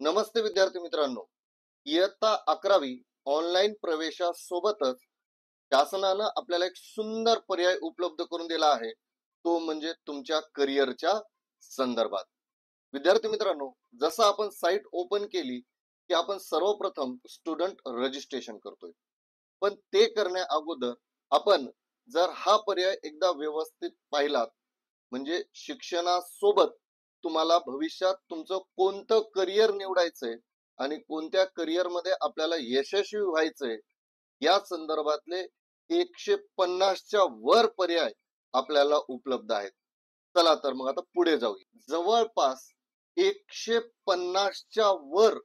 नमस्ते विद्यार्थी मित्रांनो. इयत्ता 11वी ऑनलाईन प्रवेशासोबतच शासनानं आपल्याला एक सुंदर पर्याय उपलब्ध करून दिला आहे. तो म्हणजे तुमच्या करिअरच्या संदर्भात. विद्यार्थी मित्रांनो, जसं आपण साईट ओपन केली की आपण सर्वप्रथम स्टुडंट रजिस्ट्रेशन करतोय. पण ते करण्या अगोदर आपण जर हा पर्याय एकदा व्यवस्थित पाहिलात, म्हणजे शिक्षणासोबत तुम्हाला भविष्यात तुमचं कोणतं करिअर निवडायचंय आणि कोणत्या करिअर मध्ये आपल्याला यशस्वी व्हायचंय, या संदर्भातले 150च्या वर पर्याय आपल्याला उपलब्ध आहेत. चला तर मग आता पुढे जाऊया. जवळपास 150च्या वर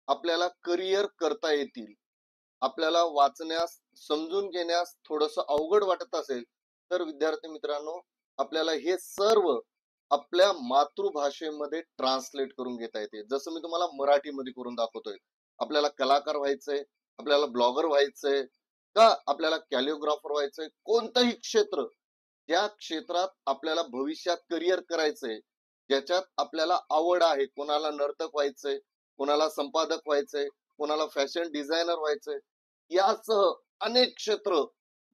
आपल्याला करिअर करता येतील. आपल्याला वाचण्यास, समजून घेण्यास थोडंसं अवघड वाटत असेल, तर विद्यार्थी मित्रांनो, आपल्याला हे सर्व आपल्या मातृभाषेमध्ये ट्रान्सलेट करून घेता येते. जसं मी तुम्हाला मराठीमध्ये करून दाखवतोय. आपल्याला कलाकार व्हायचंय, आपल्याला ब्लॉगर व्हायचंय, का आपल्याला कॅलिओग्राफर व्हायचंय, कोणतंही क्षेत्र, ज्या क्षेत्रात आपल्याला भविष्यात करिअर करायचंय, ज्याच्यात आपल्याला आवड आहे, कोणाला नर्तक व्हायचंय, कोणाला संपादक व्हायचंय, कोणाला फॅशन डिझायनर व्हायचंय, यासह अनेक क्षेत्र,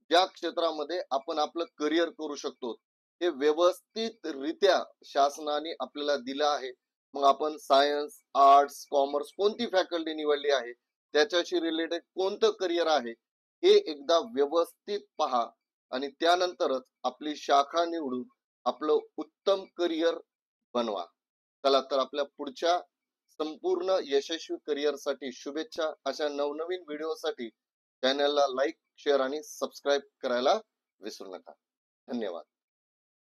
ज्या क्षेत्रामध्ये आपण आपलं करिअर करू शकतो, हे व्यवस्थित रित्या शासनाने आपल्याला दिलं आहे. मग आपण सायन्स, आर्ट्स, कॉमर्स कोणती फॅकल्टी निवडली आहे, त्याच्याशी रिलेटेड कोणतं करिअर आहे, हे एकदा व्यवस्थित पहा आणि त्यानंतरच आपली शाखा निवडून आपलं उत्तम करिअर बनवा. चला तर आपल्या पुढच्या संपूर्ण यशस्वी करिअरसाठी शुभेच्छा. अशा नवनवीन व्हिडिओसाठी चॅनलला लाईक, शेअर आणि सबस्क्राईब करायला विसरू नका. धन्यवाद.